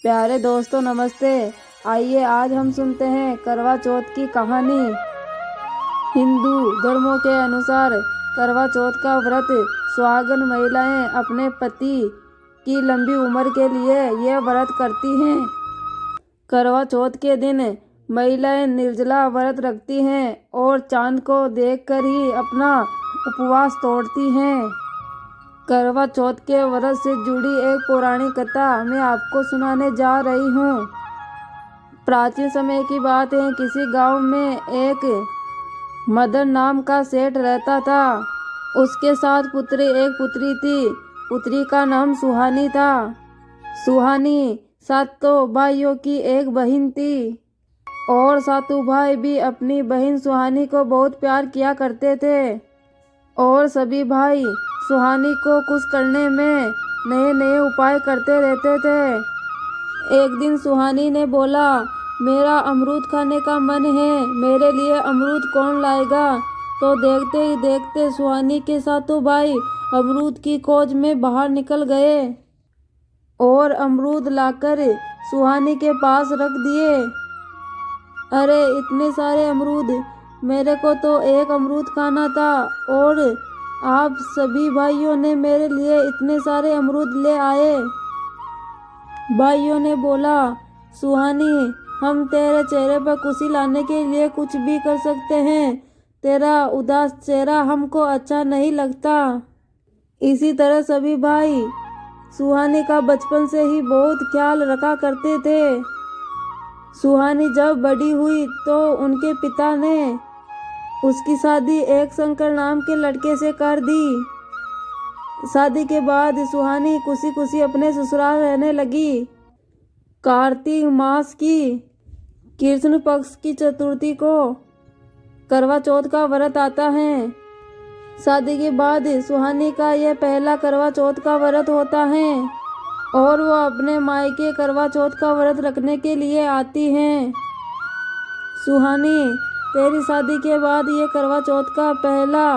प्यारे दोस्तों नमस्ते। आइए आज हम सुनते हैं करवा चौथ की कहानी। हिंदू धर्मों के अनुसार करवा चौथ का व्रत सुहागन महिलाएं अपने पति की लंबी उम्र के लिए यह व्रत करती हैं। करवा चौथ के दिन महिलाएं निर्जला व्रत रखती हैं और चांद को देखकर ही अपना उपवास तोड़ती हैं। करवा चौथ के व्रत से जुड़ी एक पौराणिक कथा मैं आपको सुनाने जा रही हूँ। प्राचीन समय की बात है। किसी गांव में एक मदन नाम का सेठ रहता था। उसके 7 पुत्र एक पुत्री थी। पुत्री का नाम सुहानी था। सुहानी 7 भाइयों की एक बहन थी और 7 भाई भी अपनी बहन सुहानी को बहुत प्यार किया करते थे और सभी भाई सुहानी को खुश करने में नए नए उपाय करते रहते थे। एक दिन सुहानी ने बोला, मेरा अमरूद खाने का मन है, मेरे लिए अमरूद कौन लाएगा? तो देखते ही देखते सुहानी के 7 भाई अमरूद की खोज में बाहर निकल गए और अमरूद लाकर सुहानी के पास रख दिए। अरे इतने सारे अमरूद, मेरे को तो एक अमरूद खाना था और आप सभी भाइयों ने मेरे लिए इतने सारे अमरूद ले आए। भाइयों ने बोला, सुहानी हम तेरे चेहरे पर खुशी लाने के लिए कुछ भी कर सकते हैं, तेरा उदास चेहरा हमको अच्छा नहीं लगता। इसी तरह सभी भाई सुहानी का बचपन से ही बहुत ख्याल रखा करते थे। सुहानी जब बड़ी हुई तो उनके पिता ने उसकी शादी एक शंकर नाम के लड़के से कर दी। शादी के बाद सुहानी खुशी खुशी अपने ससुराल रहने लगी। कार्तिक मास की कृष्ण पक्ष की चतुर्थी को करवा चौथ का व्रत आता है। शादी के बाद सुहानी का यह पहला करवा चौथ का व्रत होता है और वो अपने मायके करवा चौथ का व्रत रखने के लिए आती हैं। सुहानी तेरी शादी के बाद ये करवा चौथ का पहला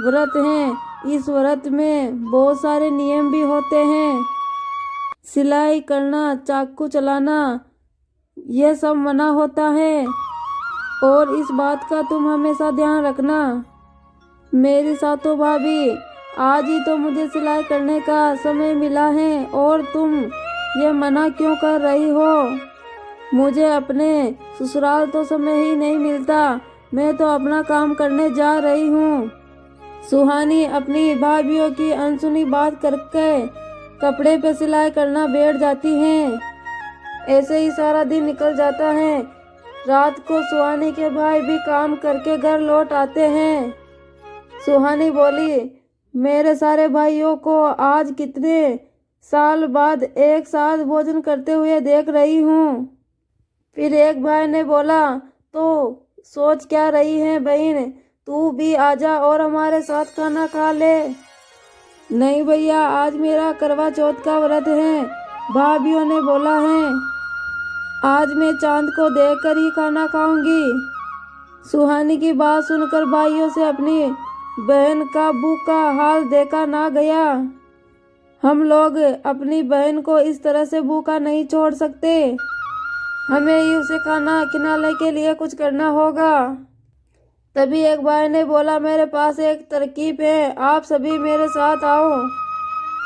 व्रत है। इस व्रत में बहुत सारे नियम भी होते हैं। सिलाई करना, चाकू चलाना, ये सब मना होता है और इस बात का तुम हमेशा ध्यान रखना। मेरी 7 भाभी, आज ही तो मुझे सिलाई करने का समय मिला है और तुम ये मना क्यों कर रही हो? मुझे अपने ससुराल तो समय ही नहीं मिलता, मैं तो अपना काम करने जा रही हूँ। सुहानी अपनी भाभीयों की अनसुनी बात करके कपड़े पे सिलाई करना बैठ जाती हैं। ऐसे ही सारा दिन निकल जाता है। रात को सुहानी के भाई भी काम करके घर लौट आते हैं। सुहानी बोली, मेरे सारे भाइयों को आज कितने साल बाद एक साथ भोजन करते हुए देख रही हूँ। फिर एक भाई ने बोला, तो सोच क्या रही है बहन, तू भी आजा और हमारे साथ खाना खा ले। नहीं भैया, आज मेरा करवा चौथ का व्रत है, भाभीओं ने बोला है। आज मैं चांद को देखकर ही खाना खाऊंगी। सुहानी की बात सुनकर भाइयों से अपनी बहन का भूखा हाल देखा ना गया। हम लोग अपनी बहन को इस तरह से भूखा नहीं छोड़ सकते, हमें ही उसे खाना खिलाने के लिए कुछ करना होगा। तभी एक भाई ने बोला, मेरे पास एक तरकीब है, आप सभी मेरे साथ आओ।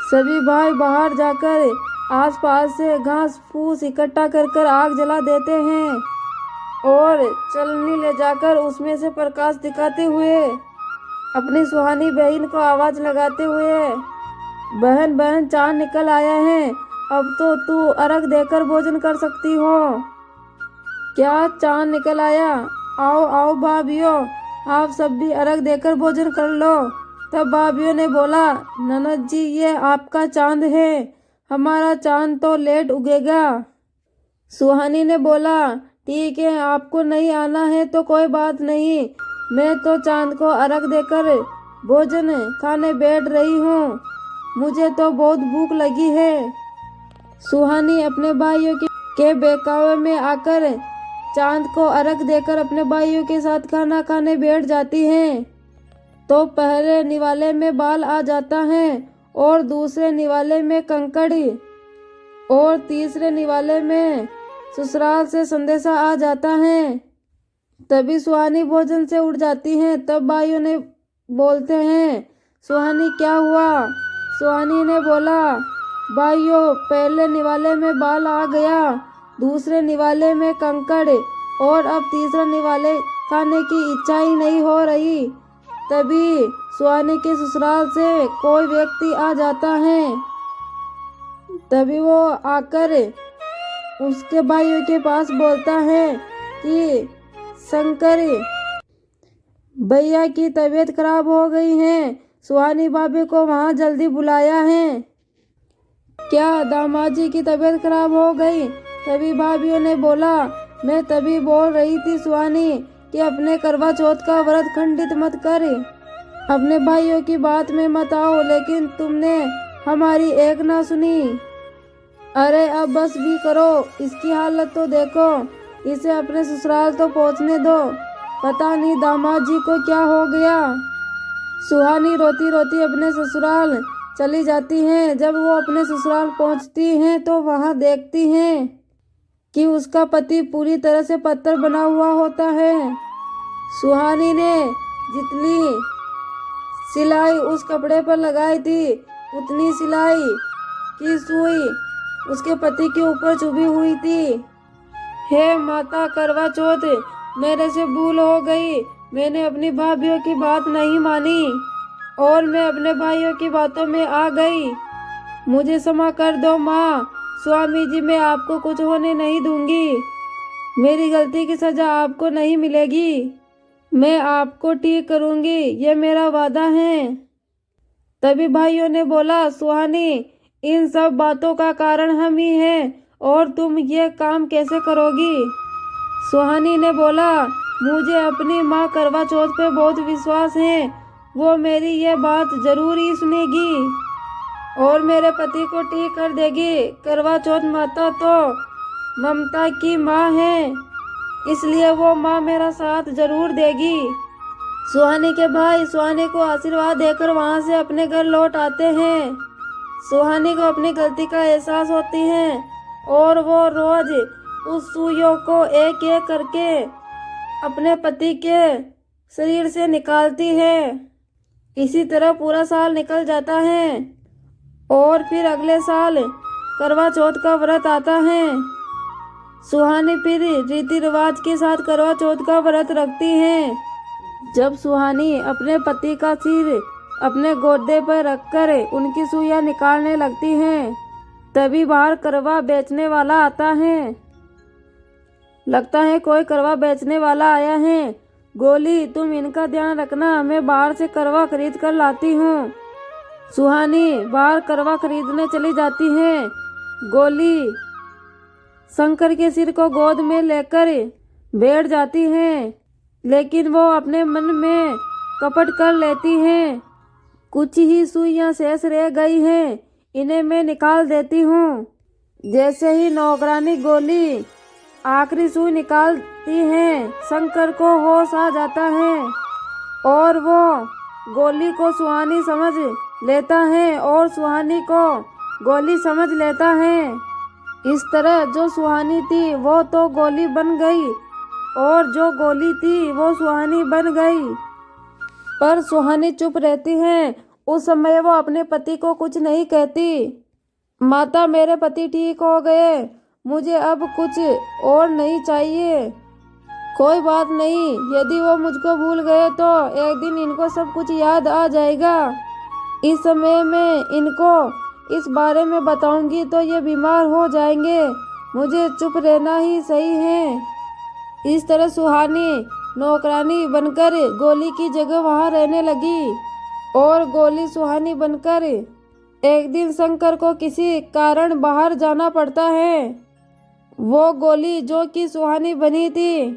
सभी भाई बाहर जाकर आसपास से घास फूस इकट्ठा कर आग जला देते हैं और चलनी ले जाकर उसमें से प्रकाश दिखाते हुए अपनी सुहानी बहन को आवाज लगाते हुए, बहन बहन चांद निकल आया है, अब तो तू अर्घ देकर भोजन कर सकती हो। क्या चांद निकल आया? आओ आओ भाभीओ, आप सब भी अर्घ देकर भोजन कर लो। तब भाभीओ ने बोला, ननद जी ये आपका चांद है, हमारा चांद तो लेट उगेगा। सुहानी ने बोला, ठीक है, आपको नहीं आना है तो कोई बात नहीं, मैं तो चांद को अर्घ देकर भोजन खाने बैठ रही हूँ, मुझे तो बहुत भूख लगी है। सुहानी अपने भाइयों के बहकावे में आकर चांद को अर्घ देकर अपने भाइयों के साथ खाना खाने बैठ जाती हैं। तो पहले निवाले में बाल आ जाता है और दूसरे निवाले में कंकड़ और तीसरे निवाले में ससुराल से संदेशा आ जाता है। तभी सुहानी भोजन से उठ जाती हैं। तब भाइयों ने बोलते हैं, सुहानी क्या हुआ? सुहानी ने बोला, भाइयों पहले निवाले में बाल आ गया, दूसरे निवाले में कंकड़, और अब तीसरा निवाले खाने की इच्छा ही नहीं हो रही। तभी सुहानी के ससुराल से कोई व्यक्ति आ जाता है। तभी वो आकर उसके भाइयों के पास बोलता है कि शंकर भैया की तबीयत खराब हो गई है, सुहानी भाभी को वहाँ जल्दी बुलाया है। क्या दामाद जी की तबीयत खराब हो गई? तभी भाभियों ने बोला, मैं तभी बोल रही थी सुहानी कि अपने करवा चौथ का व्रत खंडित मत कर, अपने भाइयों की बात में मत आओ, लेकिन तुमने हमारी एक ना सुनी। अरे अब बस भी करो, इसकी हालत तो देखो, इसे अपने ससुराल तो पहुंचने दो, पता नहीं दामाद जी को क्या हो गया। सुहानी रोती रोती अपने ससुराल चली जाती हैं। जब वो अपने ससुराल पहुंचती हैं तो वहां देखती हैं कि उसका पति पूरी तरह से पत्थर बना हुआ होता है। सुहानी ने जितनी सिलाई उस कपड़े पर लगाई थी, उतनी सिलाई की सुई उसके पति के ऊपर चुभी हुई थी। हे माता करवा चौथ, मेरे से भूल हो गई, मैंने अपनी भाभियों की बात नहीं मानी और मैं अपने भाइयों की बातों में आ गई, मुझे क्षमा कर दो माँ। स्वामी जी, मैं आपको कुछ होने नहीं दूंगी, मेरी गलती की सजा आपको नहीं मिलेगी, मैं आपको ठीक करूंगी, ये मेरा वादा है। तभी भाइयों ने बोला, सुहानी इन सब बातों का कारण हम ही हैं और तुम ये काम कैसे करोगी? सुहानी ने बोला, मुझे अपनी माँ करवा चौथ पे बहुत विश्वास है, वो मेरी ये बात जरूर ही सुनेगी और मेरे पति को ठीक कर देगी। करवा चौथ माता तो ममता की माँ है, इसलिए वो माँ मेरा साथ जरूर देगी। सुहानी के भाई सुहानी को आशीर्वाद देकर वहाँ से अपने घर लौट आते हैं। सुहानी को अपनी गलती का एहसास होती है और वो रोज उस सुइयों को एक एक करके अपने पति के शरीर से निकालती है। इसी तरह पूरा साल निकल जाता है और फिर अगले साल करवा चौथ का व्रत आता है। सुहानी फिर रीति रिवाज के साथ करवा चौथ का व्रत रखती है। जब सुहानी अपने पति का सिर अपने गोदे पर रखकर उनकी सुइयां निकालने लगती हैं, तभी बाहर करवा बेचने वाला आता है। लगता है कोई करवा बेचने वाला आया है। गोली, तुम इनका ध्यान रखना, मैं बाहर से करवा खरीद कर लाती हूँ। सुहानी बाहर करवा खरीदने चली जाती है। गोली शंकर के सिर को गोद में लेकर बैठ जाती है, लेकिन वो अपने मन में कपट कर लेती हैं। कुछ ही सुइयां शेष रह गई हैं, इन्हें मैं निकाल देती हूँ। जैसे ही नौकरानी गोली आखिरी सुई निकालती है, शंकर को होश आ जाता है और वो गोली को सुहानी समझ लेता है और सुहानी को गोली समझ लेता है। इस तरह जो सुहानी थी वो तो गोली बन गई और जो गोली थी वो सुहानी बन गई। पर सुहानी चुप रहती है। उस समय वो अपने पति को कुछ नहीं कहती। माता, मेरे पति ठीक हो गए, मुझे अब कुछ और नहीं चाहिए। कोई बात नहीं, यदि वो मुझको भूल गए तो एक दिन इनको सब कुछ याद आ जाएगा। इस समय मैं इनको इस बारे में बताऊंगी तो ये बीमार हो जाएंगे, मुझे चुप रहना ही सही है। इस तरह सुहानी नौकरानी बनकर गोली की जगह वहाँ रहने लगी और गोली सुहानी बनकर एक दिन शंकर को किसी कारण बाहर जाना पड़ता है। वो गोली जो कि सुहानी बनी थी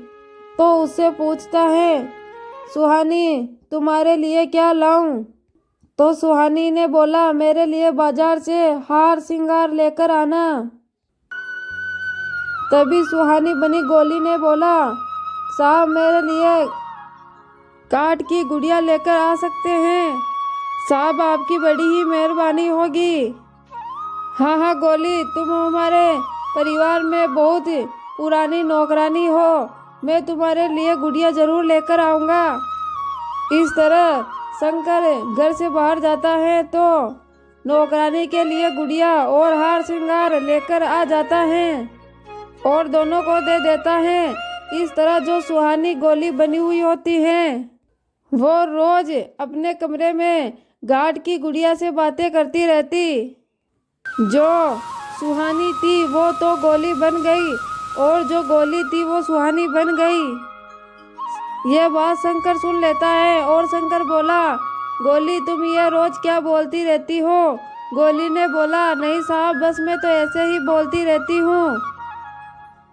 तो उससे पूछता है, सुहानी तुम्हारे लिए क्या लाऊं? तो सुहानी ने बोला, मेरे लिए बाजार से हार श्रृंगार लेकर आना। तभी सुहानी बनी गोली ने बोला, साहब मेरे लिए काठ की गुड़िया लेकर आ सकते हैं? साहब आपकी बड़ी ही मेहरबानी होगी। हाँ हाँ गोली, तुम हमारे परिवार में बहुत पुरानी नौकरानी हो, मैं तुम्हारे लिए गुड़िया जरूर लेकर आऊँगा। इस तरह शंकर घर से बाहर जाता है तो नौकरानी के लिए गुड़िया और हार श्रृंगार लेकर आ जाता है और दोनों को दे देता है। इस तरह जो सुहानी गोली बनी हुई होती है वो रोज अपने कमरे में गार्ड की गुड़िया से बातें करती रहती। जो सुहानी थी वो तो गोली बन गई और जो गोली थी वो सुहानी बन गई। यह बात शंकर सुन लेता है और शंकर बोला, गोली तुम ये रोज क्या बोलती रहती हो? गोली ने बोला, नहीं साहब, बस मैं तो ऐसे ही बोलती रहती हूँ।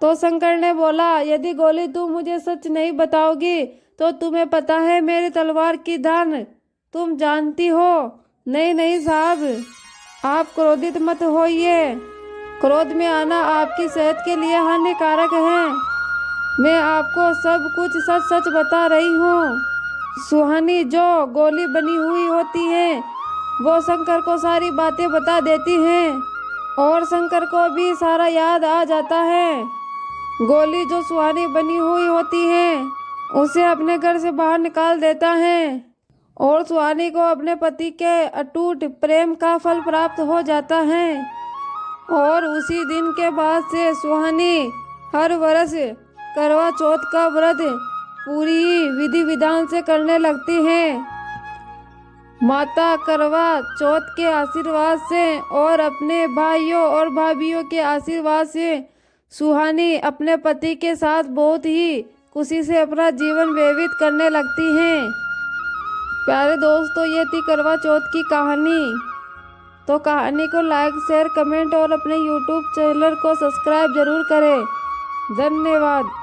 तो शंकर ने बोला, यदि गोली तुम मुझे सच नहीं बताओगी तो तुम्हें पता है मेरी तलवार की धान तुम जानती हो। नहीं नहीं साहब, आप क्रोधित मत होइए, क्रोध में आना आपकी सेहत के लिए हानिकारक है। मैं आपको सब कुछ सच सच बता रही हूँ। सुहानी जो गोली बनी हुई होती है वो शंकर को सारी बातें बता देती हैं और शंकर को भी सारा याद आ जाता है। गोली जो सुहानी बनी हुई होती है उसे अपने घर से बाहर निकाल देता है और सुहानी को अपने पति के अटूट प्रेम का फल प्राप्त हो जाता है। और उसी दिन के बाद से सुहानी हर वर्ष करवा चौथ का व्रत पूरी विधि विधान से करने लगती है। माता करवा चौथ के आशीर्वाद से और अपने भाइयों और भाभियों के आशीर्वाद से सुहानी अपने पति के साथ बहुत ही खुशी से अपना जीवन व्यतीत करने लगती हैं। प्यारे दोस्तों, ये थी करवा चौथ की कहानी। तो कहानी को लाइक, शेयर, कमेंट और अपने YouTube चैनल को सब्सक्राइब जरूर करें। धन्यवाद।